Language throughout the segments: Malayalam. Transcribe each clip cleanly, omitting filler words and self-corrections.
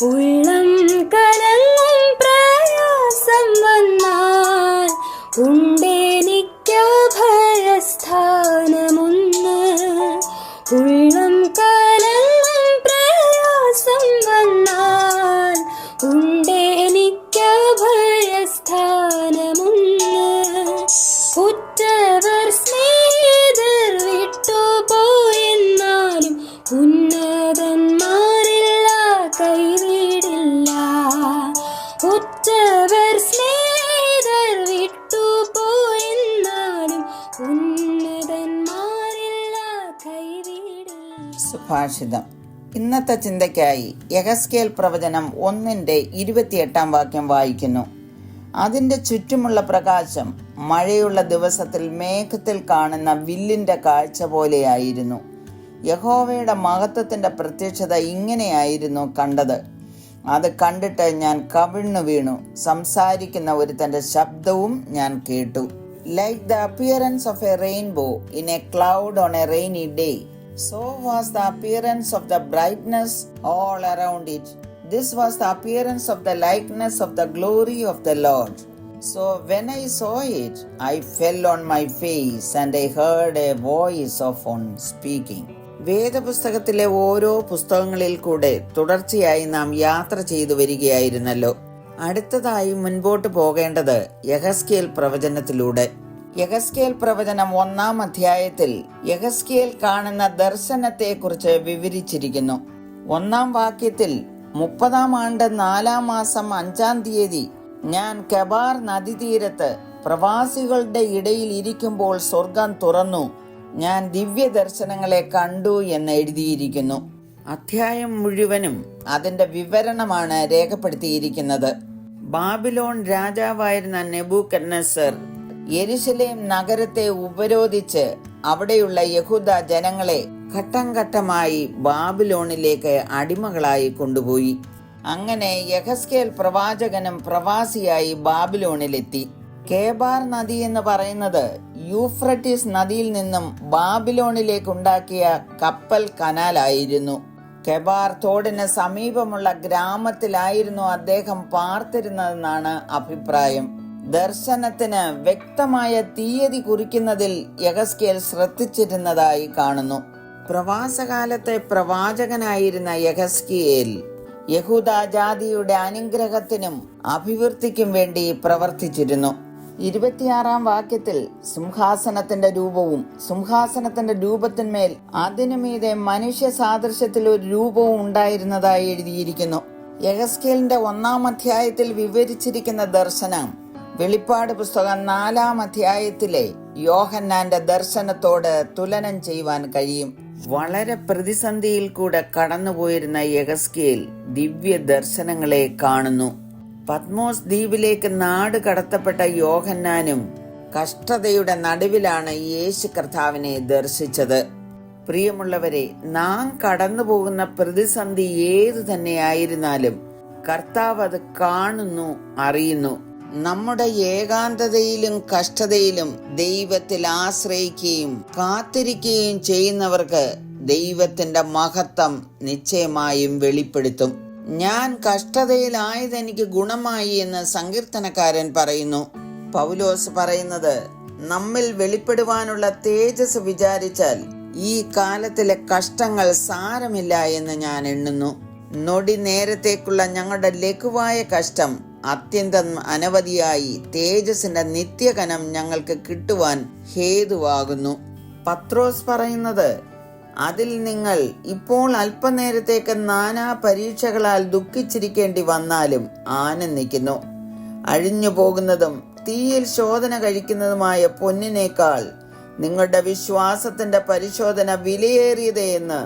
ഉള്ളം കലങ്ങും പ്രയാസം വന്നാൽ ഉണ്ടെനിക്കഭയസ്ഥാനമൊന്ന്. ഉള്ളം കലങ്ങും പ്രയാസം വന്നാൽ ഉണ്ടെനിക്കഭയസ്ഥാനമൊന്ന്. ഉറ്റവർ സ്നേഹിതർ വിട്ടുപോയെന്നാലും ഉന്നതന്മാരില്ല കൈവിടില്ല. ഉറ്റവർ സ്നേഹിതർ വിട്ടുപോയെന്നാലും ഉന്നതന്മാരില്ല കൈവിടില്ല. സുഭാഷിതം. ഇന്നത്തെ ചിന്തയ്ക്കായി യെഹെസ്കേൽ പ്രവചനം 1:28 വാക്യം വായിക്കുന്നു. അതിൻ്റെ ചുറ്റുമുള്ള പ്രകാശം മഴയുള്ള ദിവസത്തിൽ മേഘത്തിൽ കാണുന്ന വില്ലിൻ്റെ കാഴ്ച പോലെയായിരുന്നു. യഹോവയുടെ മഹത്വത്തിൻ്റെ പ്രത്യക്ഷത ഇങ്ങനെയായിരുന്നു കണ്ടത്. അത് കണ്ടിട്ട് ഞാൻ കവിണ്ണു വീണു. സംസാരിക്കുന്ന ഒരുത്തൻ്റെ ശബ്ദവും ഞാൻ കേട്ടു. Like the appearance of A rainbow in A cloud on A rainy day, so was the appearance of the brightness all around it. This was the appearance of the likeness of the glory of the Lord. So when I saw it, I fell on my face, and I heard a voice of one speaking. വേദപുസ്തകത്തിലെ ഓരോ പുസ്തകങ്ങളിൽ കൂടെ തുടർച്ചയായി നാം യാത്ര ചെയ്തു വരികയായിരുന്നല്ലോ. അടുത്തതായി മുൻപോട്ട് പോകേണ്ടത് യെഹെസ്കേൽ പ്രവചനത്തിലൂടെ. യെഹെസ്കേൽ പ്രവചനം 1-ാം അധ്യായത്തിൽ യെഹെസ്കേൽ കാണുന്ന ദർശനത്തെക്കുറിച്ച് വിവരിച്ചിരിക്കുന്നു. 1-ാം വാക്യത്തിൽ 30-ാം ആണ്ട് 4-ാം മാസം 5-ാം തീയതി ഞാൻ കെബാർ നദീതീരത്ത് പ്രവാസികളുടെ ഇടയിൽ ഇരിക്കുമ്പോൾ സ്വർഗം തുറന്നു, ഞാൻ ദിവ്യ ദർശനങ്ങളെ കണ്ടു എന്ന് എഴുതിയിരിക്കുന്നു. അധ്യായം മുഴുവനും അതിന്റെ വിവരണമാണ് രേഖപ്പെടുത്തിയിരിക്കുന്നത്. ബാബിലോൺ രാജാവായിരുന്ന നെബൂഖദ്നേസർ യെരുശലേം നഗരത്തെ ഉപരോധിച്ച് അവിടെയുള്ള യഹൂദ ജനങ്ങളെ ഘട്ടം ഘട്ടമായി ബാബിലോണിലേക്ക് അടിമകളായി കൊണ്ടുപോയി. അങ്ങനെ യെഹെസ്കേൽ പ്രവാചകനും പ്രവാസിയായി ബാബിലോണിലെത്തി. കേബാർ നദി എന്ന് പറയുന്നത് യൂഫ്രട്ടീസ് നദിയിൽ നിന്നും ബാബിലോണിലേക്കുണ്ടാക്കിയ കപ്പൽ കനാലായിരുന്നു. കെബാർ തോടിന് സമീപമുള്ള ഗ്രാമത്തിലായിരുന്നു അദ്ദേഹം പാർത്തിരുന്നതെന്നാണ് അഭിപ്രായം. ദർശനത്തിന് വ്യക്തമായ തീയതി കുറിക്കുന്നതിൽ യെഹെസ്കേൽ ശ്രദ്ധിച്ചിരുന്നതായി കാണുന്നു. പ്രവാസകാലത്തെ പ്രവാചകനായിരുന്ന യെഹെസ്കേൽ യഹൂദ ജാതിയുടെ അനുഗ്രഹത്തിനും അഭിവൃദ്ധിക്കും വേണ്ടി പ്രവർത്തിച്ചിരുന്നു. 26-ാം വാക്യത്തിൽ സിംഹാസനത്തിന്റെ രൂപവും സിംഹാസനത്തിന്റെ രൂപത്തിന്മേൽ അതിനുമീതെ മനുഷ്യ സാദൃശ്യത്തിൽ ഒരു രൂപവും ഉണ്ടായിരുന്നതായി എഴുതിയിരിക്കുന്നു. യെഹെസ്കേലിന്റെ 1-ാം അധ്യായത്തിൽ വിവരിച്ചിരിക്കുന്ന ദർശനം വെളിപ്പാട് പുസ്തകം 4-ാം അധ്യായത്തിലെ യോഹന്നാന്റെ ദർശനത്തോട് തുലനം ചെയ്യുവാൻ കഴിയും. വളരെ പ്രതിസന്ധിയിൽ കൂടെ കടന്നുപോയിരുന്ന യെഹെസ്കേൽ ദിവ്യ ദർശനങ്ങളെ കാണുന്നു. പത്മോസ് ദ്വീപിലേക്ക് നാട് കടത്തപ്പെട്ട യോഹന്നാനും കഷ്ടതയുടെ നടുവിലാണ് യേശു കർത്താവിനെ ദർശിച്ചത്. പ്രിയമുള്ളവരെ, നാം കടന്നു പോകുന്ന പ്രതിസന്ധി ഏതു തന്നെയായിരുന്നാലും കർത്താവ് അത് കാണുന്നു, അറിയുന്നു. നമ്മുടെ ഏകാന്തതയിലും കഷ്ടതയിലും ദൈവത്തിൽ ആശ്രയിക്കുകയും കാത്തിരിക്കുകയും ചെയ്യുന്നവർക്ക് ദൈവത്തിന്റെ മഹത്വം നിശ്ചയമായും വെളിപ്പെടുത്തും. ഞാൻ കഷ്ടതയിലായതെനിക്ക് ഗുണമായി എന്ന് സങ്കീർത്തനക്കാരൻ പറയുന്നു. പൗലോസ് പറയുന്നത്, നമ്മിൽ വെളിപ്പെടുവാനുള്ള തേജസ് വിചാരിച്ചാൽ ഈ കാലത്തിലെ കഷ്ടങ്ങൾ സാരമില്ല എന്ന് ഞാൻ എണ്ണുന്നു. നൊടി നേരത്തേക്കുള്ള ഞങ്ങളുടെ ലഘുവായ കഷ്ടം അത്യന്തം അനവധിയായി തേജസ്സിന്റെ നിത്യകനം ഞങ്ങൾക്ക് കിട്ടുവാൻ ഹേതുവാകുന്നു. പത്രോസ് പറയുന്നത്, അതിൽ നിങ്ങൾ ഇപ്പോൾ അല്പനേരത്തേക്ക് നാനാ പരീക്ഷകളാൽ ദുഃഖിച്ചിരിക്കേണ്ടി വന്നാലും ആനന്ദിക്കുന്നു. അഴിഞ്ഞു പോകുന്നതും തീയിൽ ശോധന കഴിക്കുന്നതുമായ പൊന്നിനേക്കാൾ നിങ്ങളുടെ വിശ്വാസത്തിന്റെ പരിശോധന വിലയേറിയത് എന്ന്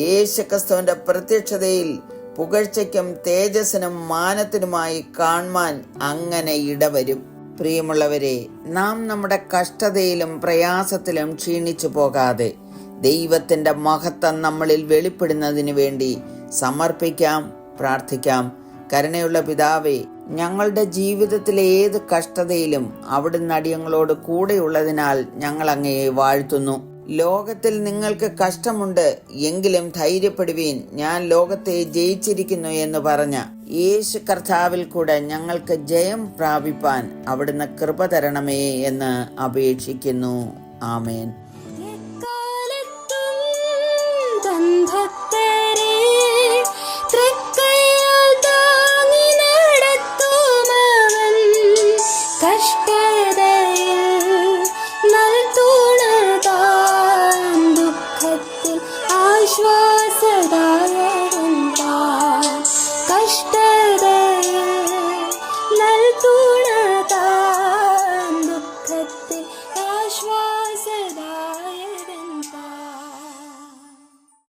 യേശുക്രിസ്തുവിന്റെ പ്രത്യക്ഷതയിൽ പുകഴ്ചയ്ക്കും തേജസ്സിനും മാനത്തിനുമായി കാണുവാൻ അങ്ങനെ ഇടവരും. പ്രിയമുള്ളവരെ, നാം നമ്മുടെ കഷ്ടതയിലും പ്രയാസത്തിലും ക്ഷീണിച്ചു പോകാതെ ദൈവത്തിന്റെ മഹത്വം നമ്മളിൽ വെളിപ്പെടുന്നതിന് വേണ്ടി സമർപ്പിക്കാം, പ്രാർത്ഥിക്കാം. കരുണയുള്ള പിതാവേ, ഞങ്ങളുടെ ജീവിതത്തിലെ ഏത് കഷ്ടതയിലും അവിടുന്ന് അടിയങ്ങളോട് കൂടെയുള്ളതിനാൽ ഞങ്ങൾ അങ്ങയെ വാഴ്ത്തുന്നു. ലോകത്തിൽ നിങ്ങൾക്ക് കഷ്ടമുണ്ട്, എങ്കിലും ധൈര്യപ്പെടുവീൻ, ഞാൻ ലോകത്തെ ജയിച്ചിരിക്കുന്നു എന്ന് പറഞ്ഞ യേശു കർത്താവിൽ കൂടെ ഞങ്ങൾക്ക് ജയം പ്രാപിപ്പാൻ അവിടുന്ന് കൃപ തരണമേ എന്ന് അപേക്ഷിക്കുന്നു. ആമേൻ. എക്കാലത്തും